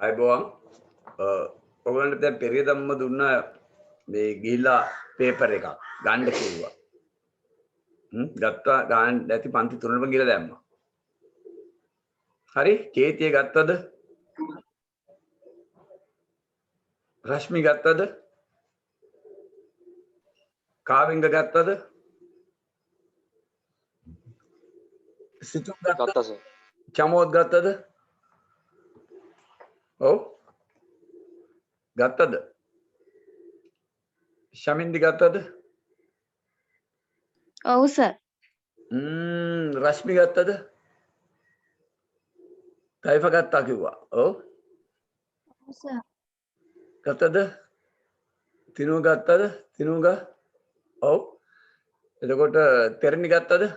අයිබෝවන් ඔයගොල්ලන්ට දැන් පෙරේදම්ම දුන්න මේ ගිහිල්ලා පේපර් එකක් ගන්න කිව්වා. ගත්තා ගන්න නැති පන්ති 3ටම ගිහලා දැම්මා. හරි චේතිය ගත්තද? රශ්මි ගත්තද? කාවින්ග ගත්තද? සිතුම් ගත්තා සර්. චමෝත් ගත්තද? ඔව් ගත්තද? ශමින්දි ගත්තද? ඔව් සර්. රශ්මි ගත්තද? තයිෆා ගත්තා කිව්වා. ඔව් ඔව් සර්. ගත්තද? තිනුව ගත්තද? තිනුව ගා ඔව් එතකොට තෙරණි ගත්තද?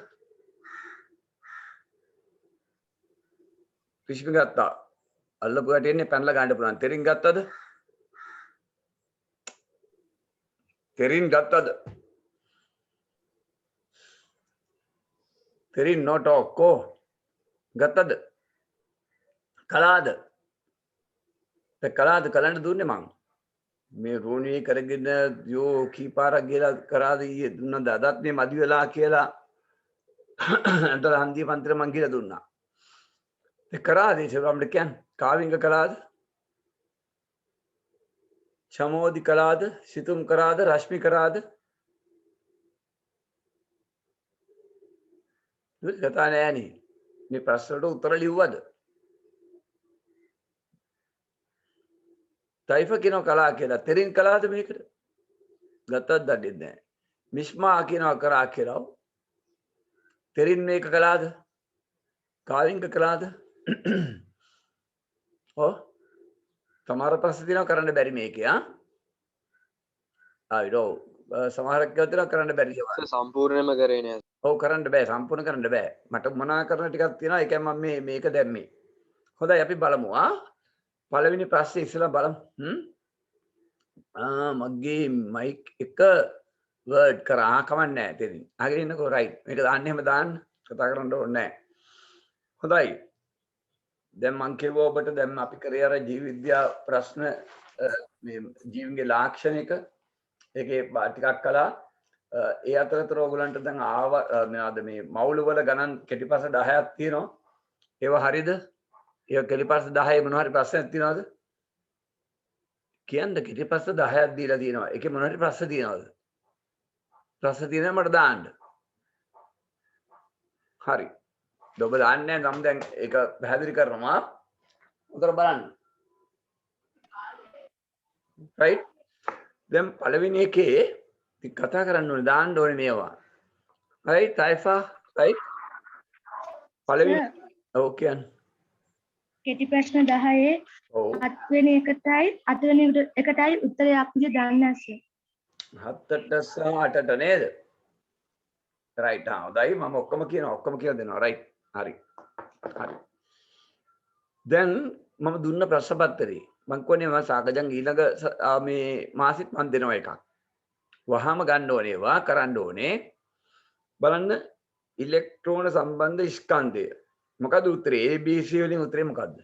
රිෂ්මි ගත්තා. අල්ලපු ගැටෙන්නේ පැනලා ගන්න පුළුවන්. තෙරින් ගත්තද? තෙරින් ගත්තද? තෙරින් not ඔක්කො ගත්තද? කලාද? කලාද කලන්න දුන්නේ මං. මේ රෝණී කරගෙන යෝ කීපාරක් ගිහලා කරාද ඊයේ දුන්නද අදත් මේ මදි වෙලා කියලා අන්තර හන්දිය පන්තිර මං කියලා දුන්නා. ඒ කරාද ඒ අපිට කියන්නේ කාවින්ග කලාද? චමෝදි කලාද? සිතුම් කරාද? රශ්මි කරාද? දුක් කතා නෑනේ. මේ ප්‍රශ්න වලට උත්තර ලිව්වද? තයිෆා කියනවා කලා කියලා. තෙරින් කලාද මේකට? ගත්තත් දන්නේ නැහැ. මිස්මා කියනවා කරා කියලා. තෙරින් මේක කලාද? කාවින්ග කලාද? ඔව්. සමහර ප්‍රශ්න තියෙනවා කරන්න බැරි මේකේ ආ. ආයිරෝ සමහරක් කියනවා කරන්න බැරි ඒවා. සම්පූර්ණයෙන්ම කරේ නෑ. ඔව් කරන්න බෑ සම්පූර්ණ කරන්න බෑ. මට මොනවා කරන ටිකක් තියෙනවා. ඒකයි මම මේක දැම්මේ. හොඳයි අපි බලමු ආ. පළවෙනි ප්‍රශ්නේ ඉස්සෙල්ලා බලමු. මගේ මයික් එක වර්ඩ් කරා කමන්නේ නැහැ තේරෙන්නේ. අහගෙන ඉන්නකෝ රයිට්. මේක දාන්න එහෙම දාන්න. කතා කරන්න ඕනේ නැහැ. හොඳයි. දැන් මං කියවුවා ඔබට දැන් අපි කරේ අර ජීව විද්‍යා ප්‍රශ්න මේ ජීවගේ ලාක්ෂණික ඒකේ ටිකක් කළා. ඒ අතරතුර ඔයගලන්ට දැන් ආව මොනවාද මේ මවුල වල ගණන් කෙටිපස 10ක් තියෙනවා. ඒව හරියද? ඒ කෙටිපස 10 මොන හරි ප්‍රශ්නයක් තියෙනවද? කියන්න කෙටිපස 10ක් දීලා තියෙනවා. ඒකේ මොන හරි ප්‍රශ්න තියෙනවද? ප්‍රශ්න තියෙනවා මට දාන්න. හරි. ඔබ දාන්නේ නම් දැන් ඒක පැහැදිලි කරනවා. උතර බලන්න. right? දැන් පළවෙනි එකේ ඉතින් කතා කරන්න ඕනේ දාන්න ඕනේ මේවා. right? තයිෆා right? පළවෙනි ඔව් කියන්නේ. කෙටි ප්‍රශ්න 10 7 වෙනි එකටයි 8 වෙනි එකටයි උත්තරය අපි දන්නේ නැහැ. 7ට සහ 8ට නේද? right හොඳයි මම ඔක්කොම කියලා දෙනවා right හරි හරි දැන් මම දුන්න ප්‍රශ්න පත්‍රේ මම කියන්නේ මම සාකච්ඡා ඊළඟ මේ මාසෙත් මම දෙනවා එකක් වහාම ගන්න ඕනේ වා කරන්න ඕනේ බලන්න ඉලෙක්ට්‍රෝන සම්බන්ධ ස්කන්ධය මොකද උත්තරේ ABC වලින් උත්තරේ මොකද්ද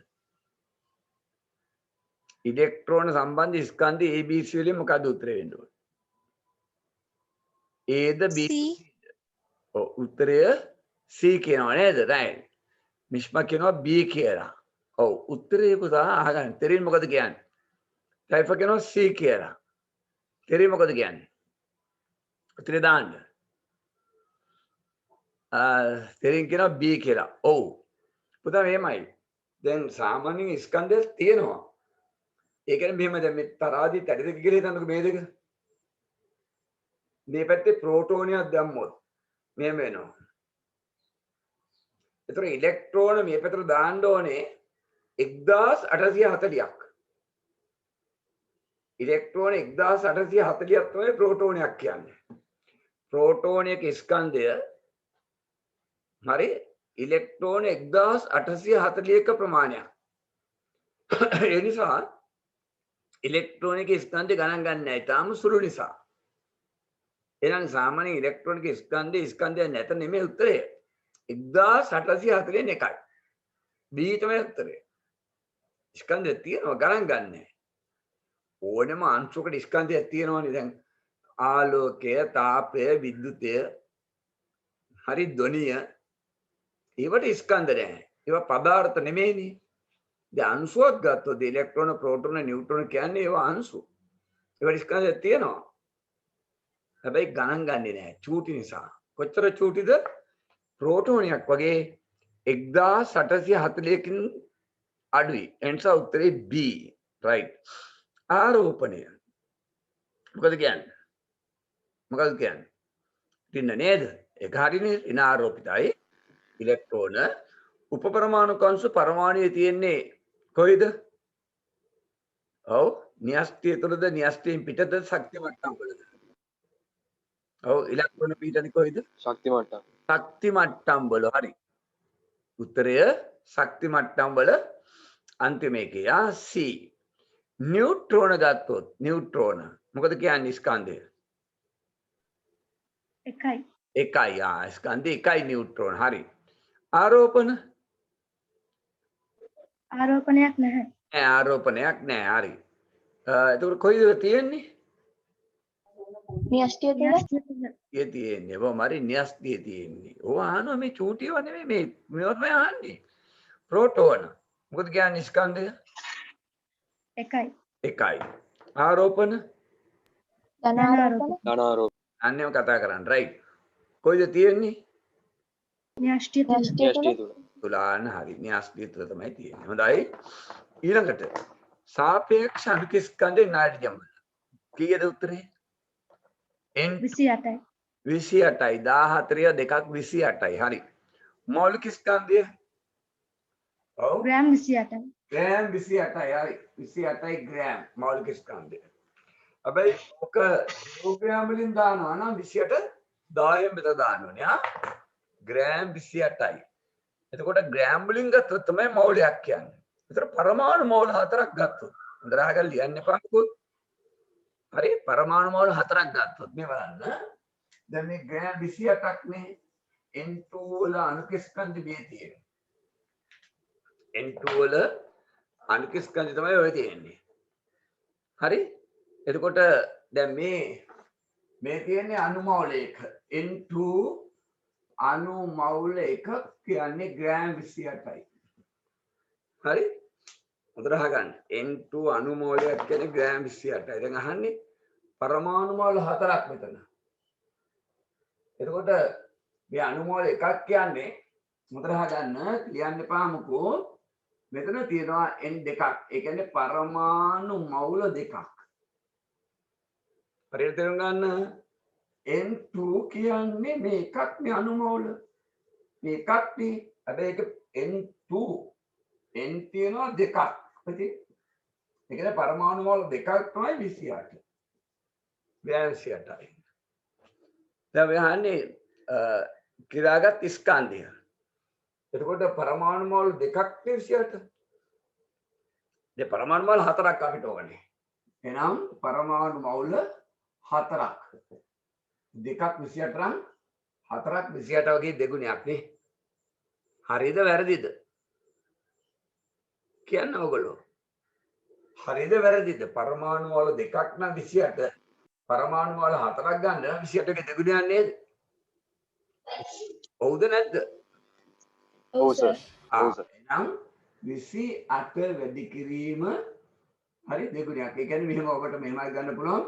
ඉලෙක්ට්‍රෝන සම්බන්ධ ස්කන්ධය ABC වලින් මොකද්ද උත්තරේ වෙන්න ඕනේ Aද B උත්තරය C කියනවා නේද? right. මිෂ්මා කියනවා B කියලා. ඔව් උත්තරේ පුතා අහගන්න. තෙරින් මොකද කියන්නේ? තයිෆා කියනවා C කියලා. තෙරින් මොකද කියන්නේ? උත්තරේ දාන්න. තෙරින් කියනවා B කියලා. ඔව්. පුතා මෙහෙමයි. දැන් සාමාන්‍ය ස්කන්ධය තියෙනවා. ඒ කියන්නේ මෙහෙම දැන් මේ තරාදී තැටි දෙක කියලා හිතන්නකෝ මේ දෙක. මේ පැත්තේ ප්‍රෝටෝනියක් දැම්මොත් මෙහෙම වෙනවා. ඒතර ඉලෙක්ට්‍රෝන මේ පැත්තට දාන්න ඕනේ 1840ක්. ඉලෙක්ට්‍රෝන 1840ක් තමයි ප්‍රෝටෝනයක් කියන්නේ. ප්‍රෝටෝනයක ස්කන්ධය හරි ඉලෙක්ට්‍රෝන 1840ක ප්‍රමාණයක්. ඒ නිසා ඉලෙක්ට්‍රෝනික ස්කන්ධය ගණන් ගන්න නැහැ. ඊටාම සුළු නිසා. එහෙනම් සාමාන්‍ය ඉලෙක්ට්‍රෝනික ස්කන්ධය නැත නෙමෙයි උත්තරය. 1841යි. B තමයි උත්තරේ. ස්කන්ධය තියෙනවා ගණන් ගන්නෑ. ඕනෙම අංශුවකට ස්කන්ධයක් තියෙනවනේ. දැන් ආලෝකය, තාපය, විද්‍යුතය, හරි ධ්වනිය, ඒවට ස්කන්ධ නැහැ. ඒවා පදාර්ථ නෙමෙයිනේ. දැන් අංශුවක් ගත්තොත් ඉලෙක්ට්‍රෝන, ප්‍රෝටෝන, නියුට්‍රෝන කියන්නේ ඒවා අංශු. ඒවට ස්කන්ධයක් තියෙනවා. හැබැයි ගණන් ගන්නේ නැහැ චූටි නිසා. කොච්චර චූටිද? ප්‍රෝටෝනයක් වගේ 1840කින් අඩුයි. එනිසා උත්තරේ B. right. ආරෝපණය. මොකද කියන්නේ? මොකද කියන්නේ? තින්න නේද? ඒක හරිනේ. ඉනාරෝපිතයි. ඉලෙක්ට්‍රෝන උපපරමාණු කංශ පරමාණුයේ තියෙන්නේ කොයිද? ඔව් න්‍යෂ්ටිය තුළද න්‍යෂ්ටියෙන් පිටද ශක්ති මට්ටම් වලද? ඔව් ඉලෙක්ට්‍රෝන පිටන්නේ කොයිද? ශක්ති මට්ටම්. ශක්ති මට්ටම් වල. හරි. උත්තරය ශක්ති මට්ටම් වල අන්තිම එකේ. C. නියුට්‍රෝන ගත්තොත් නියුට්‍රෝන මොකද කියන්නේ ස්කන්ධය? එකයි. එකයි. ස්කන්ධය එකයි නියුට්‍රෝන. හරි. ආරෝපණ? ආරෝපණයක් නැහැ. ආරෝපණයක් නැහැ. හරි. එතකොට කොයිද තියෙන්නේ? න්‍යෂ්ටිය තුළ න්‍යෂ්ටිය තුළ. ඒ තියෙන්නේ. ඔබ මරි න්‍යෂ්ටිය තියෙන්නේ. ඔව් අහනවා මේ චූටියව නෙමෙයි මේ මේවත් මම අහන්නේ. ප්‍රෝටෝන. මොකද කියන්නේ ස්කන්ධය? එකයි. එකයි. ආරෝපණ? ධනාරෝපණ ධනාරෝප. අන්නේම කතා කරන්න. right. කොයිද තියෙන්නේ? න්‍යෂ්ටිය තුළ. න්‍යෂ්ටිය න්‍යෂ්ටිය තුළ තුළ. තුලාන හරි. න්‍යෂ්ටිය තුල තමයි තියෙන්නේ. හොඳයි. ඊළඟට සාපේක්ෂ අණුක ස්කන්ධේ නාඩියම්. කීයද උත්තරේ? N 28යි. 28යි. 14 2ක් 28යි. හරි. මෞලික ස්කන්ධය? ඔව්. ග්‍රෑම් 28යි. ග්‍රෑම් 28යි. හරි. 28යි ග්‍රෑම් මෞලික ස්කන්ධය. හැබැයි ඔක කිලෝග්‍රෑම් වලින් දානවා නම් 28 10න් බෙදලා දාන්න ඕනේ. ග්‍රෑම් 28යි. එතකොට ග්‍රෑම් වලින් ගත්තොත් තමයි මෞලයක් කියන්නේ. ඒතර පරමාණු මෞල 4ක් ගත්තොත්. හොඳට අහගෙන ලියන්න එපාකෝ. හරි පරමාණු මෞල 4ක් ගත්තොත් මේ බලන්න. දැන් මේ ග්‍රෑම් 28ක් නේ N2 වල අණුක ස්කන්ධ මේ තියෙන්නේ. N2 වල අණුක ස්කන්ධ තමයි ඔය තියෙන්නේ. හරි? එතකොට දැන් මේ තියෙන්නේ අණු මෞල 1. N2 අණු මෞල 1 කියන්නේ ග්‍රෑම් 28යි. හරි? හොඳට අහගන්න. N2 අණු මෞලයක් කියන්නේ ග්‍රෑම් 28යි. දැන් අහන්නේ පරමාණු මෞල 4ක් මෙතන. එතකොට මේ අණු මෞල එකක් කියන්නේ හොඳට අහගන්න ලියන්න එපාමකෝ. මෙතන තියෙනවා N2ක්. ඒ කියන්නේ පරමාණු මෞල 2ක්. හරියට තේරුම් ගන්න. N2 කියන්නේ මේ එකක් මේ අණු මෞල. මේ එකක් නේ. හැබැයි ඒක N2 N තියෙනවා දෙකක්. හරි? ඒ කියන්නේ පරමාණු මෝල් දෙකක් තමයි 28. 28යි. දැන් අපි අහන්නේ කිරාගත් ස්කන්ධය. එතකොට පරමාණු මෝල් දෙකක් 28. දැන් පරමාණු මෝල් හතරක් අපිට ඕනේ. එහෙනම් පරමාණු මෝල් හතරක්. දෙකක් 28 නම් හතරක් 28 වගේ දෙගුණයක් නේ. හරිද වැරදිද? කියන්න ඔයගොල්ලෝ. හරිද වැරදිද? පරමාණු වල දෙකක් නම් 28. පරමාණු වල හතරක් ගන්න 28 ක දෙගුණයක් නේද? ඔව්ද නැද්ද? ඔව් සර්. ඔව් සර්. එහෙනම් 28 වැඩි කිරීම හරි දෙගුණයක්. ඒ කියන්නේ මෙහෙම ඔබට මෙහෙමයි ගන්න පුළුවන්.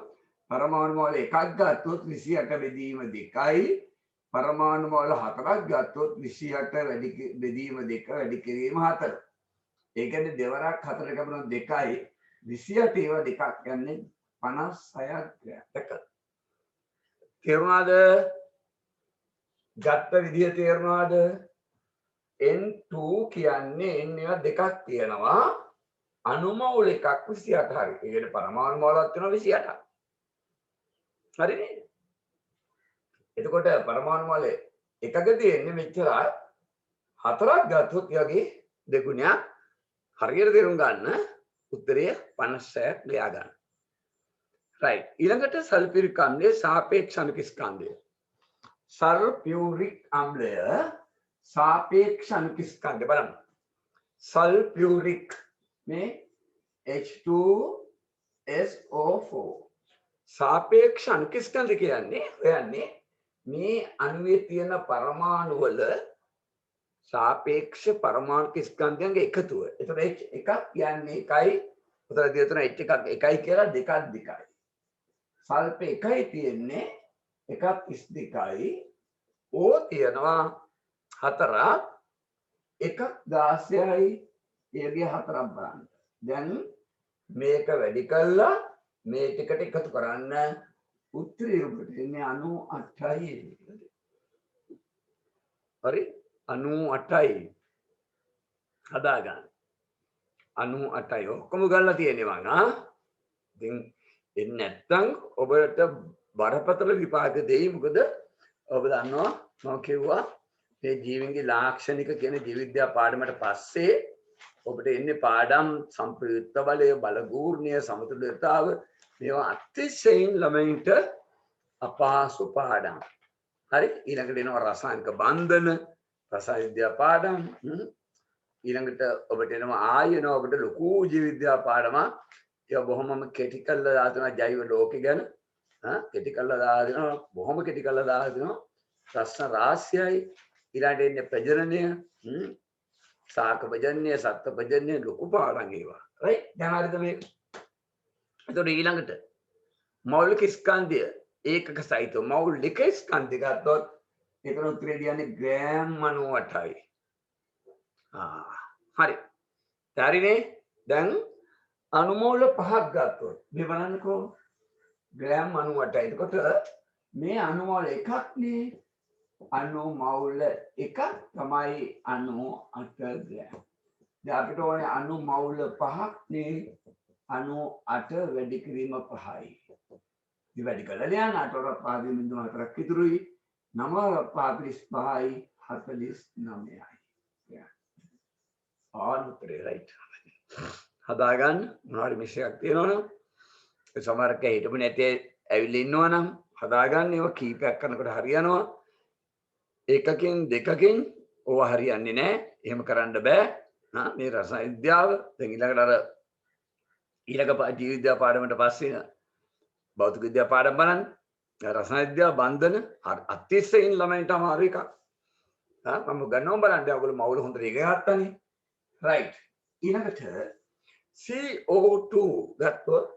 පරමාණු වල එකක් ගත්තොත් 28 බෙදීම 2යි. පරමාණු වල හතරක් ගත්තොත් 28 වැඩි බෙදීම 2 වැඩි කිරීම 4. ඒ කියන්නේ දෙවරක් 4 කපන 2යි 28 ඒවා දෙකක් කියන්නේ 56ක් දෙක. තේරුණාද? ගත්ත විදිය තේරුණාද? N2 කියන්නේ N ඒවා දෙකක් තියෙනවා. අණු මෝල් එකක් 28 හරි. ඒ කියන්නේ පරමාණු මෝලක් තියෙනවා 28ක්. හරි නේද? එතකොට පරමාණු මෝල් එකක තියෙන්නේ මෙච්චරයි. හතරක් ගත්තොත් යගේ දෙගුණයක්. හරියට තේරුම් ගන්න උත්තරය 56ක් ලියා ගන්න. right. ඊළඟට සල්ෆියුරික් අම්ලයේ සාපේක්ෂ අණුක ස්කන්ධය. සල්ෆියුරික් අම්ලය සාපේක්ෂ අණුක ස්කන්ධය බලන්න. සල්ෆියුරික් මේ H2SO4 සාපේක්ෂ අණුස්කන්ධ කියන්නේ හොයන්නේ මේ අණුවේ තියෙන පරමාණු වල සාපේක්ෂ පරමාණු ස්කන්ධයන්ගේ එකතුව. එතකොට එකක් කියන්නේ එකයි උතර දෙතන H එකක් එකයි කියලා දෙකක් දෙකයි. සල්ප එකයි තියෙන්නේ එකක් 22යි. O තියෙනවා 4ක් එකක් 16යි. ඒගේ 4ක් බලන්න. දැන් මේක වැඩි කළා මේ ටිකට එකතු කරන්න උත්තරී රූපෙට එන්නේ 98යි. හරි 98යි හදාගන්න 98යි ඔක්කොම ගල්ලා තියෙනවා මං ඉතින් එන්නේ නැත්තම් ඔබට බරපතල විපාක දෙයි මොකද ඔබ දන්නවා මම කිව්වා මේ ජීවීන්ගේ ලාක්ෂණික කියන ජීව විද්‍යා පාඩමට පස්සේ ඔබට එන්නේ පාඩම් සම්ප්‍රයුක්ත බලය බලගූර්ණය සමතුලිතතාව මේවා අතිශයින් ළමයින්ට අපහසු පාඩම් හරි ඊළඟට එනවා රසායනික බන්ධන රසායන විද්‍යා පාඩම් ඊළඟට ඔබට එනවා ආයෙනවා ඔබට ලොකු ජීව විද්‍යා පාඩම ඒක බොහොමම කෙටි කරලා දානවා ජෛව ලෝකෙ ගැන කෙටි කරලා දානවා බොහොම කෙටි කරලා දානවා ප්‍රශ්න රාශියයි ඊළඟට එන්නේ ප්‍රජනනය සාක ප්‍රජනනය සත්ත්ව ප්‍රජනනය ලොකු පාඩම් ඒවා රයිට් දැන් හරිද මේක එතකොට ඊළඟට මෞලික ස්කන්ධය ඒකක සහිත මෞලික ස්කන්ධය ගත්තොත් ඒතර උත්තරේ කියන්නේ ග්‍රෑම් 98යි. හරි. හරිනේ. දැන් අණුමූල පහක් ගත්තොත් මේ බලන්නකෝ ග්‍රෑම් 98යි. එතකොට මේ අණුමූල එකක් නේ. අණුමූල එකක් තමයි 98 ග්‍රෑම්. දැන් අපිට ඕනේ අණුමූල පහක් නේ. 98 වැඩි කිරීම 5යි. මේ වැඩි කළා ලියන්න 8.4ක් ඉතුරුයි. 9.45යි 49යි. ආනුතරේ රයිට්. හදාගන්න මොනවාරි මිස්ටේක් තියෙනවනම් ඒ සමහරක හිටපු නැති ඇවිල්ලා ඉන්නවනම් හදාගන්න ඒවා කීපයක් කරනකොට හරියනවා. එකකින් දෙකකින් ඕවා හරියන්නේ නැහැ. එහෙම කරන්න බෑ. මේ රසායන විද්‍යාව දැන් ඊළඟට අර ඊළඟ ජීව විද්‍යා පාඩමට පස්සේ භෞතික විද්‍යා පාඩම් බලන්න. රසායන විද්‍යාව බන්ධන අතිශයින් ළමයින්ට අමාරු එකක්. මම ගන්නවා බලන්න. ඔයගොල්ලෝ මවුල හොඳට ඉගෙන ගත්තානේ. රයිට්. ඊළඟට CO2 ගත්තොත්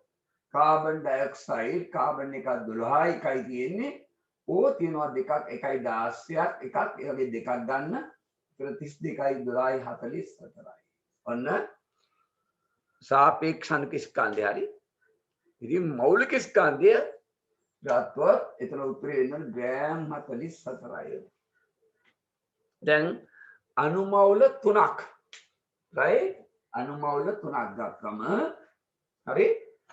කාබන් ඩයොක්සයිඩ් කාබන් එක 12යි එකයි තියෙන්නේ. ඕ තියෙනවා දෙකක් එකයි 16ක් එකක් ඒ වගේ දෙකක් ගන්න. ඒතර 32යි 12යි 44යි. ඔන්න සාපේක්ෂ ස්කන්ධය හරි. ඉතින් මෞලික ස්කන්ධය ගත්තොත් එතන උත්තරේ එන්නේ ග්‍රෑම් 44යි. දැන් අණුමවුල 3ක් right අණුමවුල 3ක් ගත්තම හරි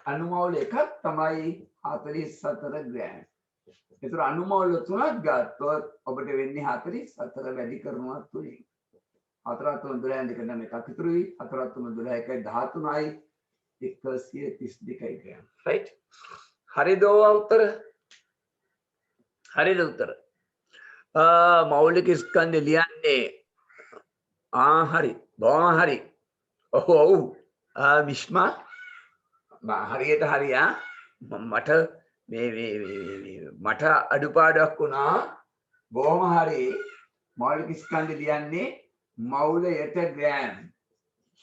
අණුමවුල එකක් තමයි 44 ග්‍රෑම්. ඒතර අණුමවුල 3ක් ගත්තොත් ඔබට වෙන්නේ 44 වැඩි කරනවා 3. 4 3 12 දෙක නම් එකක් ඉතුරුයි 4 3 12 එකයි 13යි 132යි ග්‍රෑම්. right හරිද උත්තර? හරිද උත්තර? මෞලික ස්කන්ධ ලියන්නේ හරි බොහොම හරි. ඔව් විශ්මා හරියට හරියා මට මට අඩුපාඩුවක් වුණා. බොහොම හරි මෞලික ස්කන්ධ ලියන්නේ මවුලයට ග්‍රෑම්.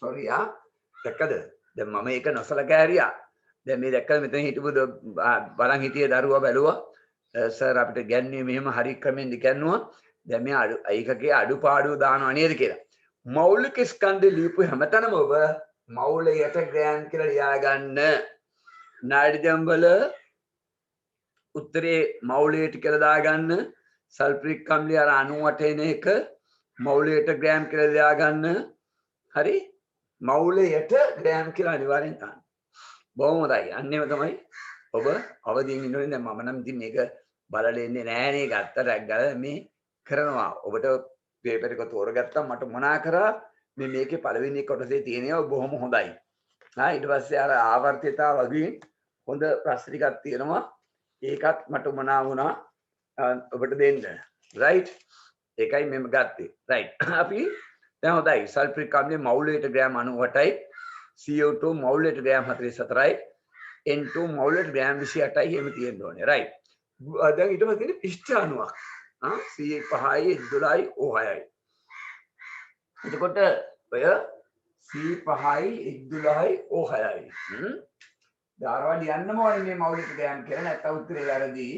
සෝරි දැක්කද? දැන් මම ඒක නොසලකා හැරියා. දැන් මේ දැක්කද මෙතන හිටපු බලන් හිටියේ දරුවා බැලුවා සර් අපිට ගැන්නේ මෙහෙම හරි ක්‍රමෙන් දිගන්නවා. දැන් මේ ඒකකේ අඩුපාඩු දානවා නේද කියලා. මෞලික ස්කන්ධ ලියපු හැමතැනම ඔබ මවුලයට ග්‍රෑම් කියලා ලියාගන්න. නයිට්‍රජන් වල උත්තරේ මවුලයට කියලා දාගන්න. සල්ෆරික් අම්ලය අර 98 එන එක මවුලයට ග්‍රෑම් කියලා ලියාගන්න. හරි මවුලයට ග්‍රෑම් කියලා අනිවාර්යෙන් දාන්න. බොහොම හොඳයි. අන්නේම තමයි ඔබ අවදීන් ඉන්න ඕනේ. දැන් මම නම් ඉතින් මේක බලලා ඉන්නේ නෑනේ. ගත්තට ගල මේ කරනවා. ඔබට පේපර් එක තෝරගත්තා මට මොනා කරා මේකේ පළවෙනි කොටසේ තියෙනවා බොහොම හොඳයි. ඊට පස්සේ අර ආවර්තිතතාව වගේ හොඳ ප්‍රශ්න ටිකක් තියෙනවා. ඒකත් මට මොනා වුණා ඔබට දෙන්න. රයිට්. ඒකයි මම ගත්තේ. රයිට්. අපි දැන් හොඳයි. සල්ෆරික් අම්ලයේ මවුලයට ග්‍රෑම් 98යි. CO2 මවුලට ග්‍රෑම් 44යි N2 මවුලට ග්‍රෑම් 28යි එහෙම තියෙන්න ඕනේ right දැන් ඊට පස්සේ තියෙන පිෂ්ඨ අණුවක් C5යි 12යි O6යි එතකොට ඔය C5යි 12යි O6යි දාරවා ලියන්නම ඕනේ මේ මවුලට ග්‍රෑම් කියලා නැත්නම් උත්තරේ වැරදි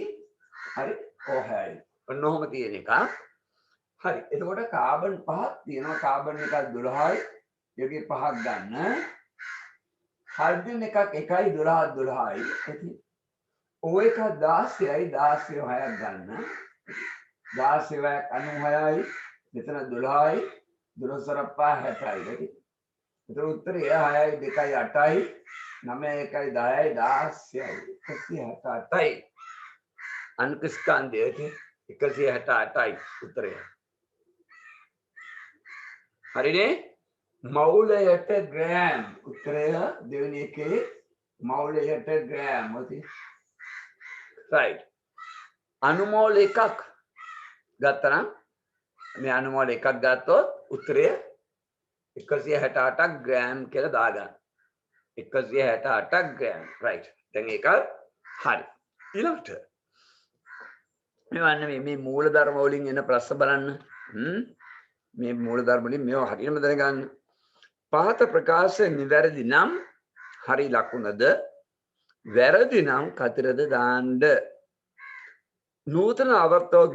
හරි O6යි ඔන්න ඔහොම තියෙන එක හරි එතකොට කාබන් පහක් තියෙනවා කාබන් එකක් 12යි යෝගී පහක් ගන්න හයිඩ්‍රජන් එකක් 1යි 12 12යි ඇති O එකක් 16යි 16 6ක් ගන්න 16ක් 96යි මෙතන 12යි 12 සරප්පා 60යි ඇති එතකොට උත්තරය 6යි 2යි 8යි 9යි 1යි 10යි 16යි 168යි අංක ස්කන්ධය ඇති 168යි උත්තරය හරිනේ මවුලයට ග්‍රෑම් උත්තරය දෙවෙනි එකේ මවුලයට ග්‍රෑම් ඇති right අණුමෝල් එකක් ගත්තා නම් මේ අණුමෝල් එකක් ගත්තොත් උත්තරය 168ක් ග්‍රෑම් කියලා දාගන්න 168ක් ග්‍රෑම් right දැන් ඒක හරි ඊළඟට මේ මූලධර්ම වලින් එන ප්‍රශ්න බලන්න මේ මූලධර්ම වලින් මේව හරියටම දැනගන්න පහත ප්‍රකාශය නිවැරදි නම් හරි ලකුණද වැරදි නම් කතරද දාන්න නූතන ආවර්තක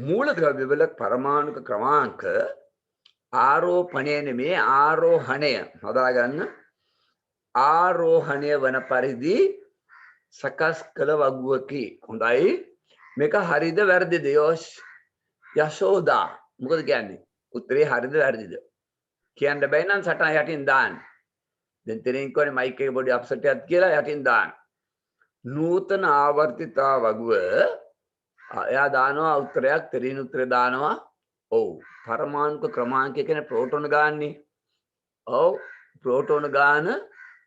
මූලද්‍රව්‍ය වල පරමාණුක ක්‍රමාංක ආරෝපණය නෙමේ ආරෝහණය හදා ගන්න ආරෝහණය වන පරිදි සකස් කළ වගුවකි හොඳයි මේක හරිද වැරදිද යශෝදා මොකද කියන්නේ උත්තරේ හරිද වැරදිද කියන්න බැයි නම් සටහන යටින් දාන්න දැන් තේරෙන්නේ කොහේ මයික් එකේ පොඩි අප්සෙට් එකක් කියලා යටින් දාන්න නූතන ආවර්තිතා වගුව එයා දානවා උත්තරයක් තේරින උත්තරේ දානවා ඔව් පරමාණුක ක්‍රමාංකය කියන්නේ ප්‍රෝටෝන ගාන්නේ ඔව් ප්‍රෝටෝන ගාන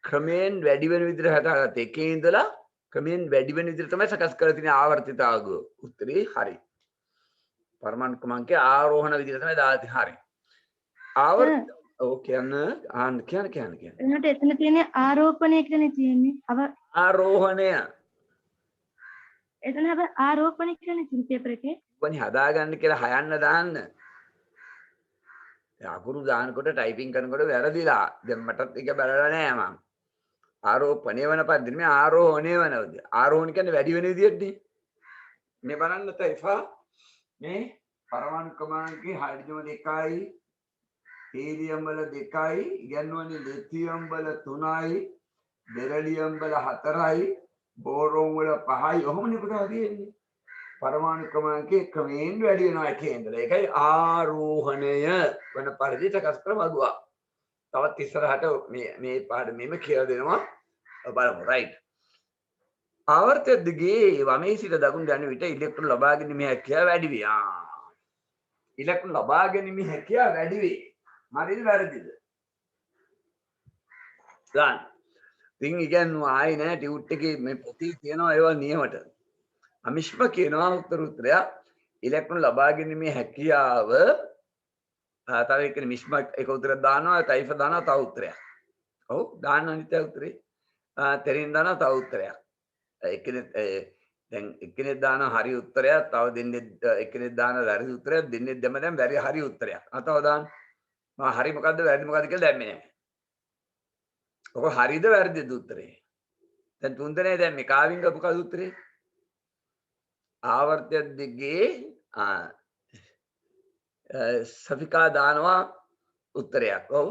ක්‍රමයෙන් වැඩි වෙන විදිහට හදාගත්ත එකේ ඉඳලා ක්‍රමයෙන් වැඩි වෙන විදිහට තමයි සකස් කරලා තියෙන ආවර්තිතා වගුව උත්තරේ හරි පරමාණු ක්‍රමාංකය ආරෝහණ විදිහට තමයි දාලා තියෙන්නේ හරි ආවර්ත ඔව් කියන්න එතනට එතන තියෙන්නේ ආරෝපණය කියලානේ තියෙන්නේ ආරෝහණය එතන ආරෝපණය කියලානේ තියෙන්නේ පේපර් එකේ වනි හදාගන්න කියලා හයන්න දාන්න අකුරු දානකොට ටයිපින් කරනකොට වැරදිලා දැන් මටත් ඒක බලලා නෑ මම ආරෝපණය වෙන පද්දි මේ ආරෝහණය වෙනවද ආරෝහණ කියන්නේ වැඩි වෙන විදිහටනේ මේ බලන්න තයිෆා මේ පරමාණු ක්‍රමාංකේ හයිඩ්‍රජන් 2යි හීලියම් වල 2යි ඉගෙනවනේ ලිතියම් වල 3යි බෙරිලියම් වල 4යි බෝරෝන් වල 5යි ඔහොමනේ පුතා තියෙන්නේ පරමාණු ක්‍රමාංකයේ ක්‍රමයෙන් වැඩි වෙනවා කේන්දර ඒකයි ආරෝහණය වෙන පරිදි සකස් කර වගුවක් තවත් ඉස්සරහට මේ පාඩමෙම කියලා දෙනවා බලමු right ආවර්තය දිගේ වමේ සිට දකුණට යන විට ඉලෙක්ට්‍රෝන ලබා ගැනීමේ හැකියාව වැඩි වේ ඉලෙක්ට්‍රෝන ලබා ගැනීමේ හැකියාව වැඩි වේ හරිද වැරදිද ගන්න ඉතින් ඉගෙනුවා ආයි නෑ ටියුට් එකේ මේ පොතේ තියෙනවා ඒවා නියමට අමිෂ්ම කියනවා උත්තරයක් ඉලෙක්ට්‍රෝන ලබා ගැනීමේ හැකියාව තව එක මිෂ්ම එක උත්තරයක් දානවා තයිෆ දානවා තව උත්තරයක් ඔව් දාන්න අනිත් උත්තරේ තෙරින් දානවා තව උත්තරයක් එක්කෙනෙක් දැන් එක්කෙනෙක් දානවා හරි උත්තරයක් තව දෙන්නේ එක්කෙනෙක් දානවා වැරදි උත්තරයක් දෙන්නේ දෙම දැන් හරි උත්තරයක් අතව දාන්න මම හරි මොකද්ද වැරදි මොකද්ද කියලා දැම්මේ නෑ ඔක හරිද වැරදිද උත්තරේ දැන් තුන් දෙනේ දැන් මේ කාවින් ගපු කද උත්තරේ ආවර්තය දිගේ සෆිකා දානවා උත්තරයක් ඔව්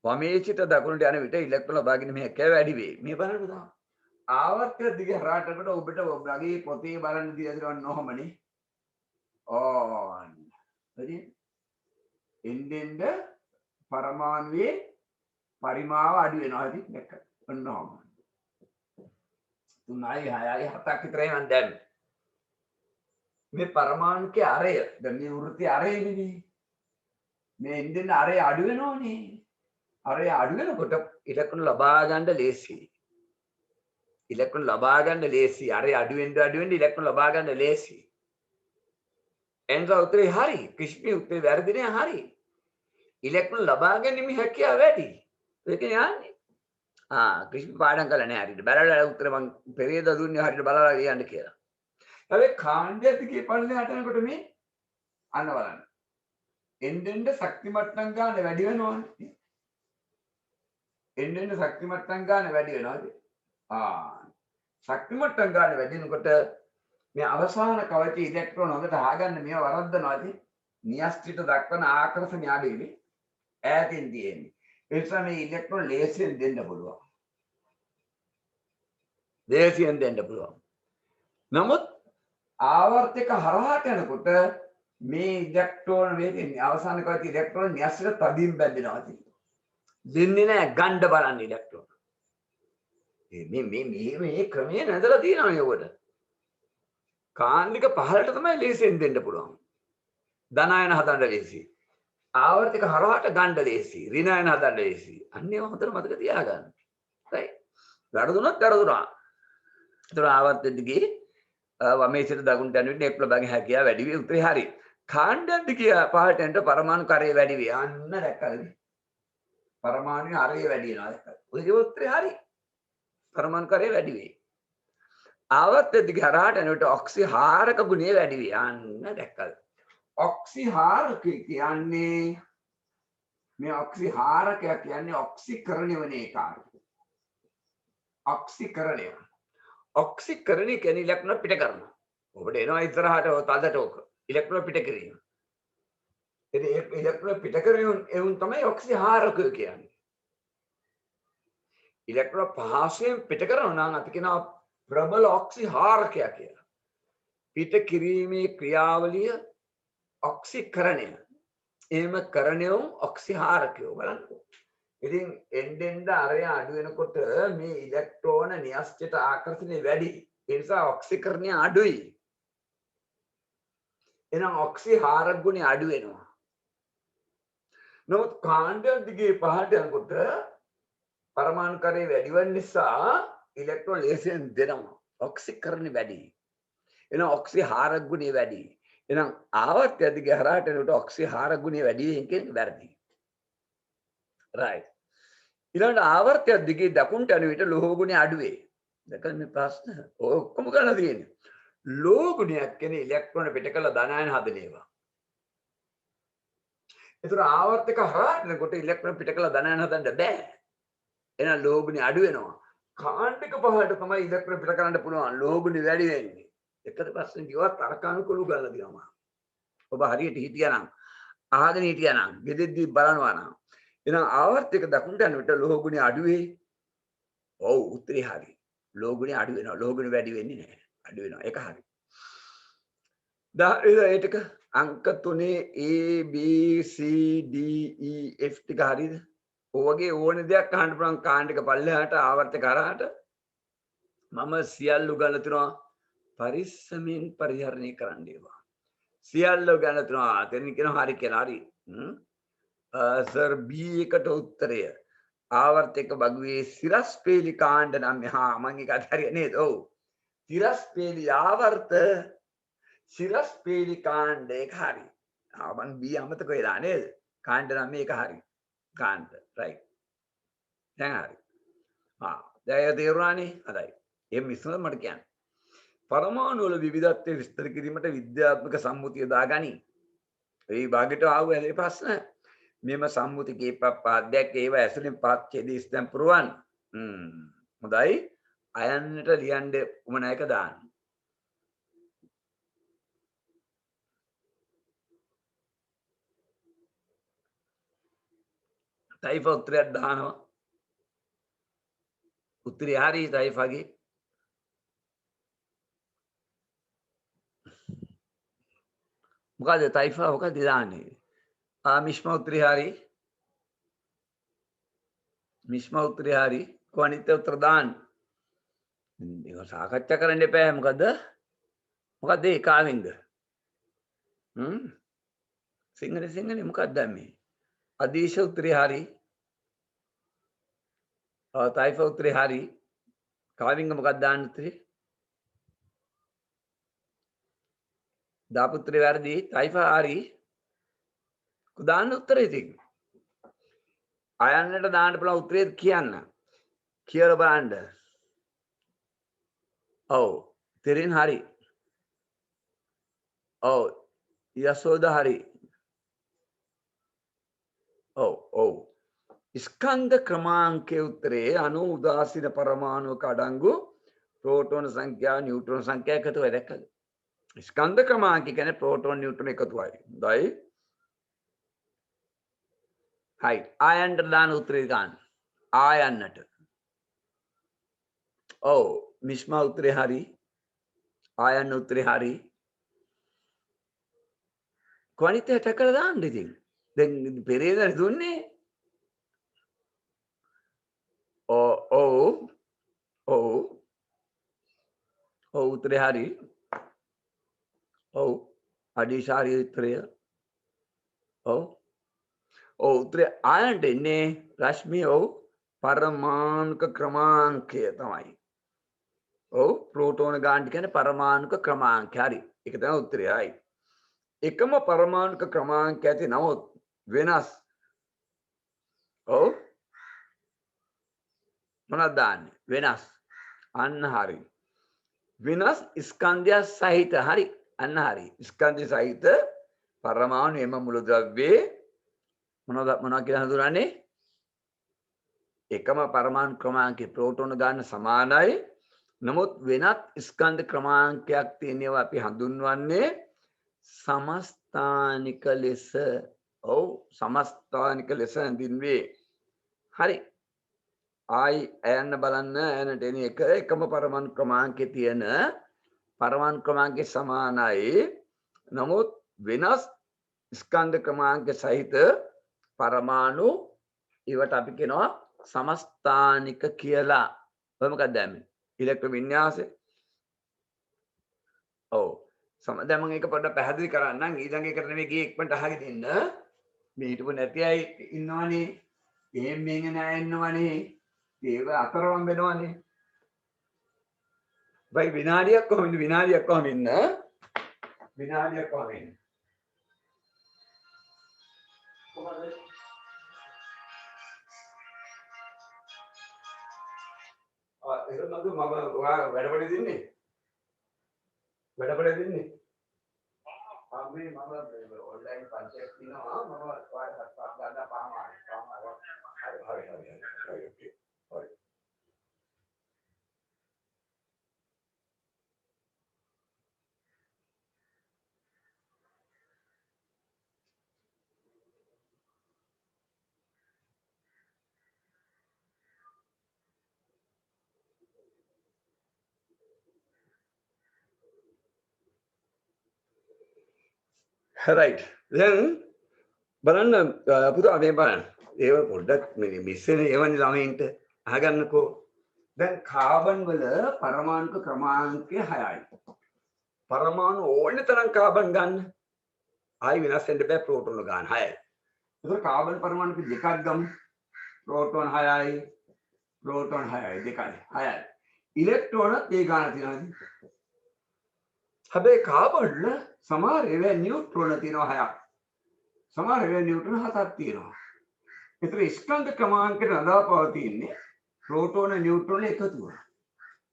වමේ සිට දකුණට යන විට ඉලෙක්ට්‍රෝන ලබා ගැනීම හැකියාව වැඩි වේ මේ බලන්න පුතා ආවර්තය දිගේ හරහාටකට ඔබට ඔබගේ පොතේ බලන්න දීලා දෙනවා නොහමනේ ඕන් හරි එන්නෙන්ද පරමාණුවේ පරිමාව අඩු වෙනවා හරි දැක්ක ඔන්නෝම 3යි 6යි 7ක් විතරයි මම දැම්මේ මේ පරමාණුකේ අරය දැන් මේ වෘත්තයේ අරය නෙමෙයි මේ එන්නෙන් අරය අඩු වෙනෝනේ අරය අඩු වෙනකොට ඉලෙක්ට්‍රෝන ලබා ගන්න ලේසි ඉලෙක්ට්‍රෝන ලබා ගන්න ලේසි අරය අඩු වෙන්න ඉලෙක්ට්‍රෝන ලබා ගන්න ලේසි එන්සා උත්තරේ හරි කිෂ්මි උත්තරේ වැරදි නෑ හරි ඉලෙක්ට්‍රෝන ලබා ගැනීම හැකියාව වැඩි. ඒක යන්නේ. කිසි පාඩම් කළා නෑ හරියට. බලලා උත්තර මං පෙරේද දුන්නේ හරියට බලලා කියන්න කියලා. හැබැයි කාණ්ඩය දිගේ පල්ලෙහාට යනකොට මේ අන්න බලන්න. එන්නෙන්ද ශක්ති මට්ටම් ගන්න වැඩි වෙනවනේ. එන්නෙන්ද ශක්ති මට්ටම් ගන්න වැඩි වෙනවද? ශක්ති මට්ටම් ගන්න වැඩි වෙනකොට මේ අවසාන කවච ඉලෙක්ට්‍රෝන හොඳට අහගන්න මේව වරද්දනවාද? නියස්ත්‍රිත දක්වන ආකර්ෂණය ආදීනේ ඈතින් තියෙන්නේ. ඒ නිසා මේ ඉලෙක්ට්‍රෝන ලේසියෙන් දෙන්න පුළුවන්. ලේසියෙන් දෙන්න පුළුවන්. නමුත් ආවර්තක හරහාට යනකොට මේ ඉලෙක්ට්‍රෝන වේගයෙන් අවසාන කවච ඉලෙක්ට්‍රෝන නියස්ත්‍රිත තදින් බැඳෙනවා තියෙන්නේ. දෙන්නේ නැහැ ගණ්ඩ බලන්න ඉලෙක්ට්‍රෝන. මේ ක්‍රමයේ නැදලා තියෙනවා ඒකට. කාන්දික පහලට තමයි ලේසියෙන් දෙන්න පුළුවන්. ධනායන හදන්න ලේසි. ආවර්තික හරහාට ගණ්ඩ ලේසි. ඍණායන හදන්න ලේසි. අන්න ඒවා හොඳට මතක තියාගන්න. right? වැරදුනොත් වැරදුනා. ඒතර ආවර්ත දිගේ වමේ සිට දකුණට යන විට නෙප්ල බගේ හැකියාව වැඩි වේ උත්තරේ හරි. කාණ්ඩ දිගේ පහලට යනට පරමාණු කරේ වැඩි වේ. අන්න දැක්කද? පරමාණු හරය වැඩි වෙනවා දැක්කද? ඔය උත්තරේ හරි. පරමාණු කරේ වැඩි වේ. ආවර්ත දිගේ හරහාට යනකොට ඔක්සිහාරක ගුණය වැඩි වේ. අන්න දැක්කද? ඔක්සිහාරක කියන්නේ මේ ඔක්සිහාරකය කියන්නේ ඔක්සිකරණය වෙන එකයි. ඔක්සිකරණය. ඔක්සිකරණය කියන්නේ ඉලෙක්ට්‍රෝන පිට කරනවා. ඔබට එනවා ඉස්සරහට තදට ඕක. ඉලෙක්ට්‍රෝන පිට කිරීම. ඉතින් ඒ ඉලෙක්ට්‍රෝන පිට කිරීම එවුන් තමයි ඔක්සිහාරකය කියන්නේ. ඉලෙක්ට්‍රෝන පහසෙන් පිට කරනවා නම් අපි කියනවා ප්‍රබල ඔක්සිහාරකය කියලා. පිට කිරීමේ ක්‍රියාවලිය ඔක්සිකරණය. එහෙම කරණයෝ ඔක්සිහාරකයෝ බලන්න. ඉතින් එන්නෙන්ද අරය අඩු වෙනකොට මේ ඉලෙක්ට්‍රෝන න්‍යෂ්ටිත ආකර්ෂණය වැඩි. ඒ නිසා ඔක්සිකරණය අඩුයි. එහෙනම් ඔක්සිහාරක ගුණය අඩු වෙනවා. නමුත් කාණ්ඩ දිගේ පහළට යනකොට පරමාණු කරේ වැඩි වෙන නිසා ඉලෙක්ට්‍රෝන ලේසියෙන් දෙනවා. ඔක්සිකරණය වැඩි. එහෙනම් ඔක්සිහාරක ගුණය වැඩි. එහෙනම් ආවර්තය දිගේ හරහාට යනකොට ඔක්සිහාරක ගුණය වැඩි වෙන කියන්නේ වැරදි. right. ඊළඟට ආවර්තය දිගේ දකුණට යන විට ලෝහ ගුණය අඩු වේ. දැන් මේ ප්‍රශ්න ඔක්කොම කරලා තියෙන්නේ. ලෝහ ගුණයක් කියන්නේ ඉලෙක්ට්‍රෝන පිට කළ ධනායන හදන ඒවා. ඒතර ආවර්තක හරහාට යනකොට ඉලෙක්ට්‍රෝන පිට කළ ධනායන හදන්න බෑ. එහෙනම් ලෝහ ගුණය අඩු වෙනවා. කාණ්ඩික පහලට තමයි ඉලෙක්ට්‍රෝන පිට කරන්න පුළුවන්. ලෝහ ගුණය වැඩි වෙන්නේ. එකට පස්සේ කිව්වා තරකානුකූලව ගන්න දිනවා. ඔබ හරියට හිටියානම් අහගෙන හිටියානම් ගෙදෙද්දි බලනවා නම් එහෙනම් ආවර්තක දකුණට යන විට ලෝහ ගුණය අඩු වේ. ඔව් උත්තරේ හරි. ලෝහ ගුණය අඩු වෙනවා. ලෝහ ගුණය වැඩි වෙන්නේ නැහැ. අඩු වෙනවා. ඒක හරි. ඒටක අංක 3 A B C D E F ටික හරිද? ඔයගේ ඕන දෙයක් අහන්න පුළුවන් කාණ්ඩික පල්ලෙහාට ආවර්තක හරහාට මම සියල්ල ගන්න තුනවා පරිස්සමින් පරිහරණය කරන්න ඒවා. සියල්ල ගන්න තුනවා. දෙන්න කියනවා හරි කියලා හරි. සර් B එකට උත්තරය ආවර්තක බගුවේ සිරස්පේලි කාණ්ඩ නම් මම ඒක හරිය නේද? ඔව්. සිරස්පේලි ආවර්ත සිරස්පේලි කාණ්ඩ ඒක හරි. මම B අමතක වෙලා නේද? කාණ්ඩ නම් මේක හරි. කාණ්ඩ right. දැන් හරි. දැන් තේරුණානේ? හරි. එම් ඉස්සර මට කියන්න. පරමාණු වල විවිධත්වය විස්තර කිරීමට විද්‍යාත්මක සම්මුතිය දාගනි. ඒ භාගයට ආව ඒ ප්‍රශ්න මෙම සම්මුති කීප පාඩයක් ඒව ඇසුරින් පාත් ඡේදී ස්තම් පුරවන්. හොඳයි. අයන්නට ලියන්න උමන එක දාන්න. තයිෆ උත්තරයක් දානවා. උත්තරය හරි තයිෆගේ. මොකද තයිෆා මොකද දාන්නේ? මිශ්ම උත්තරය හරි. මිශ්ම උත්තරය හරි. කොහොනිත් උත්තර දාන්න. ඒක සාකච්ඡා කරන්න එපා. මොකද ඒ කාවෙන්ද? සිංහලේ මොකක්ද මේ? අදීශ උත්තරය හරි. තයිෆ උත්තරය හරි. කාවින්ග මොකක්ද දාන්න උත්තරේ? දාපු උත්තරේ වැරදි. තයිෆ හරි. කුදාන්න උත්තරේ තියෙන්නේ. අයන්නට දාන්න පුළුවන් උත්තරේ කියන්න. කියලා බලන්න. ඔව්. තෙරින් හරි. ඔව්. යසෝද හරි. ඔව් ඔව්. ස්කන්ධ ක්‍රමාංකයේ උත්තරේ අණු උදාසීන පරමාණුක අඩංගු ප්‍රෝටෝන සංඛ්‍යාව නියුට්‍රෝන සංඛ්‍යාව එකතුවයි දැක්කද? ස්කන්ධ ක්‍රමාංක කියන්නේ ප්‍රෝටෝන නියුට්‍රෝන එකතුවයි. හොඳයි. හයි. ආයන්නට දාන උත්තරේ ගන්න. ආයන්නට. ඔව්. මිස්මා උත්තරේ හරි. ආයන්න උත්තරේ හරි. කොණිතයට කළා දාන්න ඉතින්. දැන් පෙරේදා දුන්නේ. ඔව් ඔව් ඔව් උත්තරේ හරි. ඔව් අඩිශාරි උත්තරය. ඔව් ඔව් උත්තරේ ආයන්නට ඉන්නේ රශ්මිය. ඔව් පරමාණුක ක්‍රමාංකය තමයි. ඔව් ප්‍රෝටෝන ගාන්ටි කියන්නේ පරමාණුක ක්‍රමාංකය. හරි. ඒක තමයි උත්තරය. හරි. එකම පරමාණුක ක්‍රමාංක ඇති නමුත් වෙනස්. ඔව් මොනවද දාන්නේ? වෙනස්. අන්න හරි. වෙනස් ස්කන්ධය සහිත. හරි. අන්න හරි. ස්කන්ධය සහිත පරමාණු එම මුලද්‍රව්‍යයේ මොනවා කියලා හඳුනන්නේ? එකම පරමාණු ක්‍රමාංකයේ ප්‍රෝටෝන ගන්න සමානයි. නමුත් වෙනත් ස්කන්ධ ක්‍රමාංකයක් තියෙනවා අපි හඳුන්වන්නේ සමස්ථානික ලෙස. ඔව් සමස්ථානික ලෙස හඳුන්වේ. හරි. ආයි ඇයන්න බලන්න. ඇයනට එන එක එකම පරමාණු ක්‍රමාංකයේ තියෙන පරමාණු ක්‍රමාංකයේ සමානයි. නමුත් වෙනස් ස්කන්ධ ක්‍රමාංක සහිත පරමාණු ඒවට අපි කියනවා සමස්ථානික කියලා. ඔය මොකක්ද දැම්මේ? ඉලෙක්ට්‍රෝන වින්‍යාසය. ඔව්. දැන් මම ඒක පොඩ්ඩක් පැහැදිලි කරන්නම්. ඊළඟ එකට නෙමෙයි ගියේ ඉක්මනට අහගෙන ඉන්න. මේ හිටපු නැති අය ඉන්නවනේ. එහෙම මෙහෙම නෑ ඉන්නවනේ. ඒක අතරවම් වෙනවනේ. බයි විනාඩියක් කොහොමද? විනාඩියක් කොහොම ඉන්න? විනාඩියක් කොහොම ඉන්න? කොහමද? ඒක නේද මම වැඩපඩ දෙන්නේ. වැඩපඩ දෙන්නේ. මේ මම ඔන්ලයින් පන්තියක් තියෙනවා. මම ඔයාලට හත්පත් ගන්න පාමාරි. හරි. හරි. right. දැන් බලන්න පුතා මේ බලන්න. ඒව පොඩ්ඩක් මේ මිස් වෙන ඒවනේ ළමයින්ට අහගන්නකෝ. දැන් කාබන් වල පරමාණුක ක්‍රමාංකය 6යි. පරමාණු ඕන තරම් කාබන් ගන්න. ආයි වෙනස් වෙන්න බෑ ප්‍රෝටෝන ගන්න 6යි. ඒක කාබන් පරමාණු දෙකක් ගමු. ප්‍රෝටෝන 6යි. ප්‍රෝටෝන 6යි දෙකයි 6යි. ඉලෙක්ට්‍රෝන ඒ ගන්න තියෙනවා. හැබැයි කාබන් වල සමහර ඒවා නියුට්‍රෝන තියෙනවා 6ක්. සමහර ඒවා නියුට්‍රෝන 7ක් තියෙනවා. ඒතර ස්කන්ධ ක්‍රමාංකයට අදාපවතින්නේ ප්‍රෝටෝන නියුට්‍රෝන එකතුව.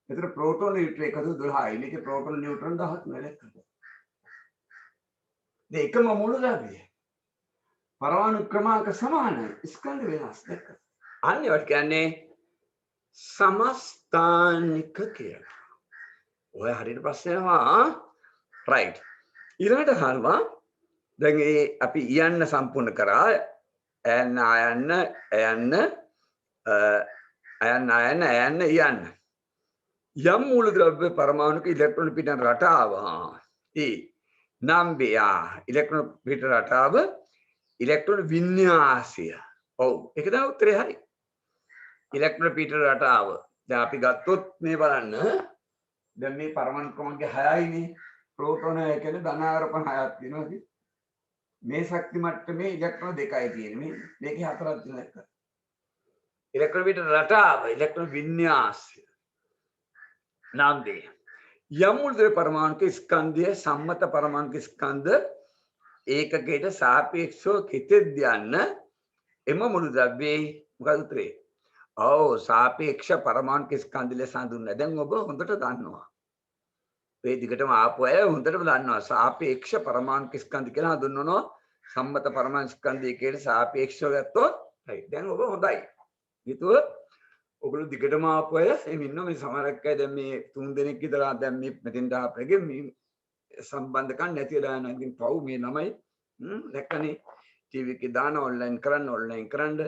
ඒතර ප්‍රෝටෝන නියුට්‍රෝන එකතු 12යි. මේකේ ප්‍රෝටෝන නියුට්‍රෝන 10ක් නෙලෙක්කද. දෙකම මූලද්‍රව්‍ය. පරමාණු ක්‍රමාංක සමානයි. ස්කන්ධ වෙනස් දෙක. අනිවාර්ය කියන්නේ සමස්ථානික කියලා. ඔය හරියට ප්‍රශ්නයනවා. right. ඊළඟට අහනවා දැන් අපි යන්න සම්පූර්ණ කරා. යන්න යන්න යම් මූලද්‍රව්‍ය පරමාණුක ඉලෙක්ට්‍රෝන පිටන රටාව නම් ඉලෙක්ට්‍රෝන පිට රටාව ඉලෙක්ට්‍රෝන වින්‍යාසය. ඔව් ඒක තමයි උත්තරේ. හරි. ඉලෙක්ට්‍රෝන පිට රටාව දැන් අපි ගත්තොත් මේ බලන්න. දැන් මේ පරමාණු ක්‍රමාංක 6යිනේ. ප්‍රෝටෝන කියන්නේ ධනාරෝපණ 6ක් තියෙනවා. මේ ශක්ති මට්ටමේ ඉලෙක්ට්‍රෝන 2යි තියෙන්නේ. මේකේ 4ක් තියෙනවා. ඉලෙක්ට්‍රෝන පිට රටාව ඉලෙක්ට්‍රෝන වින්‍යාසය නම් දෙය. යම් මූලද්‍රව්‍ය පරමාණුක ස්කන්ධය සම්මත පරමාණුක ස්කන්ධ ඒකකයට සාපේක්ෂව කෙතෙද්ද යන්න එම මුළුද්‍රව්‍යයේ මොකද උත්තරේ? ඔව් සාපේක්ෂ පරමාණු ස්කන්ධ ලෙස හඳුන්වනවා. දැන් ඔබ හොඳට දන්නවා. මේ දිගටම ආපු අය හොඳටම දන්නවා සාපේක්ෂ පරමාණු ස්කන්ධ කියලා හඳුන්වනවා. සම්මත පරමාණු ස්කන්ධය කියලා සාපේක්ෂව ගත්තොත් හරි. දැන් ඔබ හොඳයි. හිතුව ඔගොල්ලෝ දිගටම ආපු අය එම් ඉන්නවා මේ සමහරක් අය දැන් මේ 3 දෙනෙක් විතර දැන් මේ මෙතෙන්ට ආපෙගේ මේ සම්බන්ධකම් නැති වෙලා යනවා. ඉතින් පව් මේ ළමයි දැක්කනේ ටීවී එකේ දාන ඔන්ලයින් කරන්න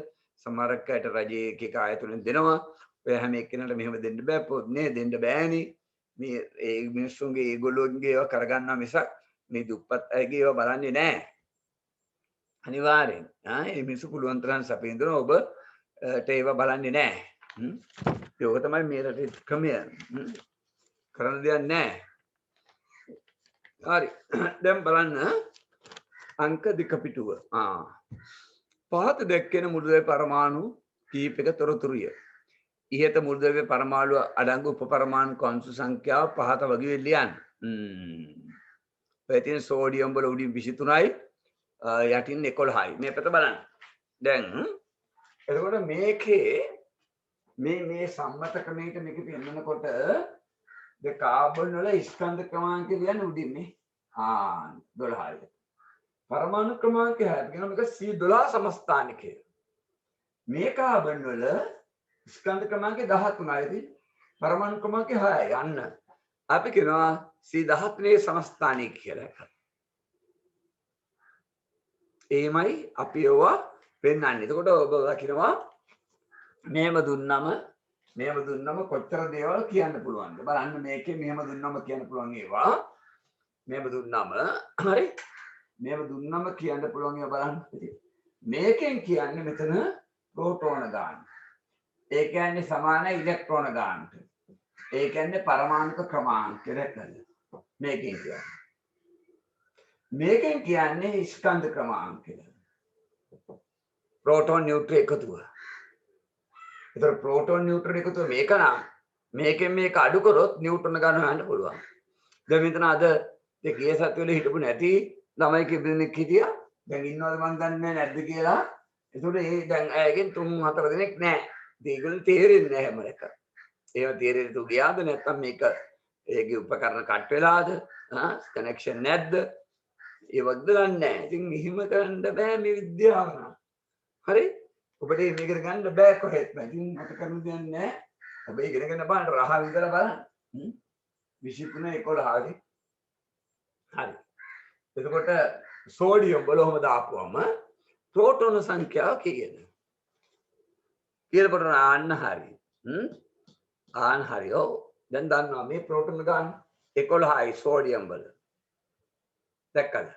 සමහරක් අයට රජයේ එක ආයතනෙන් දෙනවා. ඔය හැම එක්කෙනාට මෙහෙම දෙන්න බෑ පොත් නේ දෙන්න බෑනේ. මේ ඒ මිනිස්සුන්ගේ ඒගොල්ලෝගේ ඒවා කරගන්නවා මිසක් මේ දුප්පත් අයගේ ඒවා බලන්නේ නැහැ. අනිවාර්යෙන්. මේ මිනිස්සු පුළුවන් තරම් සපේඳන ඔබට ඒවා බලන්නේ නැහැ. ඒක තමයි මේ රටේ ක්‍රමය. කරන්න දෙයක් නැහැ. හරි. දැන් බලන්න අංක 2 පිටුව. පහත දැක්කෙන මුළුල්ලේ පරමාණු කීපයක තොරතුරුය. ඉහත මුළුල්ලේ පරමාණු අඩංගු උපපරමාණු අංශු සංඛ්‍යාව පහත වගේ ලියන්න. ඔය තියෙන සෝඩියම් වල උඩින් 23යි යටින් 11යි. මේ පැත්ත බලන්න. දැන් එතකොට මේකේ මේ සම්මත ක්‍රමයකට මේක පෙන්නකොට ද කාබන් වල ස්කන්ධ ක්‍රමාංක කියන්නේ උඩින් මේ 12යි. परमाणु क्रमांक है මේක C12 සමස්ථානිකය. මේ කාබන් වල ස්කන්ධ ක්‍රමාංක 13යි. परमाणु ක්‍රමාංක 6යි. යන්න අපි කියනවා C13 සමස්ථානික කියලා. එයිමයි අපි ඒවා පෙන්වන්නේ. එතකොට ඔබ කියනවා මේව දුන්නම කොච්චර දේවල් කියන්න පුළුවන්ද? බලන්න මේකේ මෙහෙම දුන්නම කියන්න පුළුවන් ඒවා. මේව දුන්නම හරි මේව දුන්නම කියන්න පුළුවන් ඒවා බලන්න. මේකෙන් කියන්නේ මෙතන ප්‍රෝටෝන ගාන. ඒ කියන්නේ සමාන ඉලෙක්ට්‍රෝන ගානට. ඒ කියන්නේ පරමාණුක ක්‍රමාංක කියලා. මේකෙන් කියන්නේ ස්කන්ධ ක්‍රමාංක කියලා. ප්‍රෝටෝන නියුට්‍රෝන එකතුව. ඒතර ප්‍රෝටෝන නියුට්‍රෝන එකතුව මේක නම් මේකෙන් මේක අඩු කරොත් නියුට්‍රෝන ගාන හොයන්න පුළුවන්. දැන් මෙතන අද ඒ කේ සත්වල හිටපු නැති ළමයි කෙනෙක් හිටියා. දැන් ඉන්නවද මන් දන්නේ නැද්ද කියලා. ඒතකොට ඒ දැන් අයගෙන් 3-4 දෙනෙක් නැහැ. ඒගොල්ලෝ තේරෙන්නේ නැහැ හැම එක. ඒව තේරෙන්නේ තු ගියාද නැත්නම් මේක ඒකේ උපකරණ කට් වෙලාද? කනෙක්ෂන් නැද්ද? ඒවද දන්නේ නැහැ. ඉතින් මෙහිම කරන්න බෑ මේ විද්‍යාව නම්. හරි? ඔබට මේකට ගන්න බෑ කොහෙත්ම. ඉතින් මට කරන්න දෙයක් නැහැ. ඔබ ඉගෙනගෙන බලන්න රහ විතර බලන්න. 23 11 හරි. එතකොට සෝඩියම් වල ඔහම දාපුවම ප්‍රෝටෝන සංඛ්‍යාව කීයද? කියලා ආන්න හරි. ආන්න හරි. ඔව්. දැන් දන්නවා මේ ප්‍රෝටෝන ගන්න 11යි සෝඩියම් වල. දැක්කද?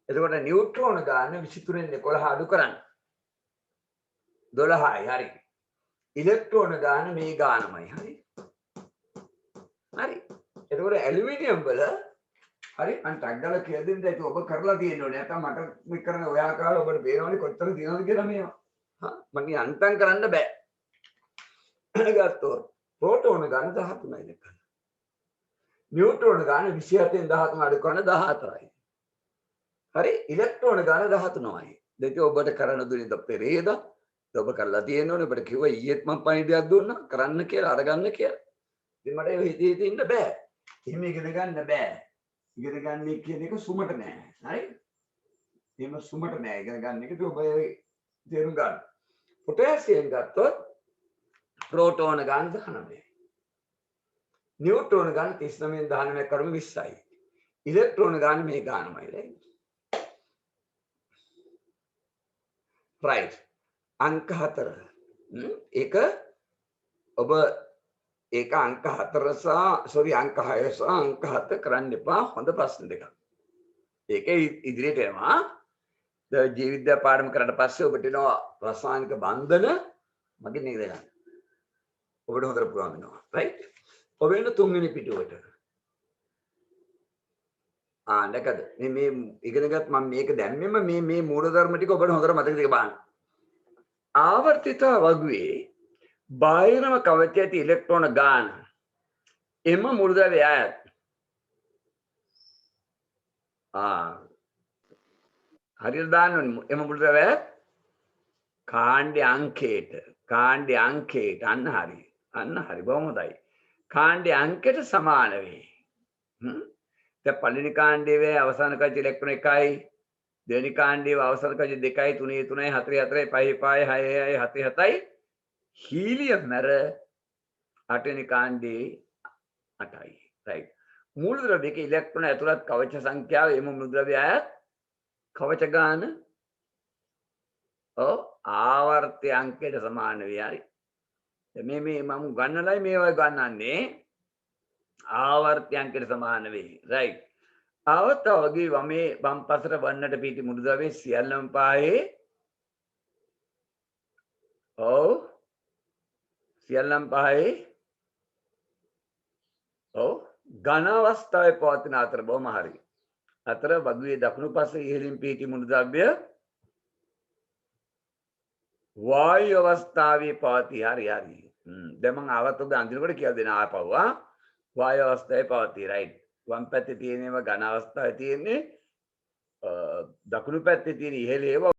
එතකොට නියුට්‍රෝන ගන්න 23න් 11 අඩු කරන්න. 12යි හරි. ඉලෙක්ට්‍රෝන ගන්න මේ ගානමයි හරි. හරි. එතකොට ඇලුමිනියම් වල හරි අන් ටක් ගාලා කියලා දෙන්න ඒක ඔබ කරලා තියෙන්න ඕනේ. නැත්නම් මට මේ කරන ඔයා කාලා ඔබට බේරවන්නේ කොච්චර දිනවද කියලා මේවා. මගේ අන්තම් කරන්න බෑ. ගත්තොත් ප්‍රෝටෝන ගන්න 13යි දෙකයි. නියුට්‍රෝන ගන්න 27න් 13 අඩු කරන 14යි. හරි ඉලෙක්ට්‍රෝන ගන්න 13යි. දෙක ඔබට කරන්න දුන්නේ පෙරේද? ඔබ කරලා තියෙන්න ඕනේ. ඔබට කිව්වා ඊයේත් මම පණිවිඩයක් දුන්නා කරන්න කියලා අරගන්න කියලා. ඉතින් මට ඒ හිතේ ඉන්න බෑ. එහෙම ඉගෙන ගන්න බෑ. ඉගෙන ගන්න කියන එක සුමට නෑ. හරි? එහෙම සුමට නෑ ඉගෙන ගන්න එක. ඔබ තේරුම් ගන්න. පොටෑසියම් ගත්තොත් ප්‍රෝටෝන ගන්න 19. නියුට්‍රෝන ගන්න 39න් 19 කරමු 20යි. ඉලෙක්ට්‍රෝන ගන්න මේ ගානමයි right. right. අංක 4. ඒක ඔබ ඒක අංක 4 සහ අංක 6 සහ අංක 7 කරන්න එපා. හොඳ ප්‍රශ්න දෙකක්. ඒක ඉදිරියට එනවා. ජීවිද්‍යා පාඩම කරලා පස්සේ ඔබට එනවා රසායනික බන්ධන මගේ නේද ගන්න. ඔබට හොඳට පුළුවන් වෙනවා. right? ඔබ එන 3 වෙනි පිටුවට. නැකද? මේ ඉගෙනගත් මම මේක දැම්මෙම මේ මූලධර්ම ටික ඔබට හොඳට මතක තියාගන්න බලන්න. ආවර්තිත වගුවේ බාහිරම කවචයේ ඇති ඉලෙක්ට්‍රෝන ගාන එම මුළුද්‍රව්‍ය අයත් හරියට දාන්න ඕනේ එම මුළුද්‍රව්‍ය කාණ්ඩ අංකයට අන්න හරි බොහොම හොඳයි. කාණ්ඩ අංකයට සමාන වේ. දැන් පළවෙනි කාණ්ඩයේ වේ අවසාන කජ ඉලෙක්ට්‍රෝන 1යි, දෙවෙනි කාණ්ඩයේ අවසාන කජ 2යි, 3යි 3යි, 4යි 4යි, 5යි 5යි, 6යි 7යි 7යි. හීලියම් මැර 8 වෙනි කාණ්ඩයේ 8යි. right. මූලද්‍රව්‍යයක ඉලෙක්ට්‍රෝන ඇතුළත් කවච සංඛ්‍යාව එම මූලද්‍රව්‍ය අයත් කවච ගාන ආවර්ත්‍ය අංකයට සමාන වේ. හරි. මේ මම ගන්නලයි මේවා ගන්නන්නේ ආවර්ත්‍ය අංකයට සමාන වේ. right. આવත වගේ වමේ වම් පසට වන්නට පිටි මූලද්‍රව්‍ය සියල්ලම පායේ සියල්ලම් පහේ ඝන අවස්ථාවේ පවතින අතර බොහොම හරි. අතර බදුවේ දකුණු පසේ ඉහළින් පිහිටි මූලද්‍රව්‍ය වායු අවස්ථාවේ පවතී. හරි. දැන් මම ආවත් ඔබ අඳිනකොට කියලා දෙන ආපහු වායු අවස්ථාවේ පවතී. right. වම් පැත්තේ තියෙනේම ඝන අවස්ථාවේ තියෙන්නේ දකුණු පැත්තේ තියෙන ඉහළ ඒවා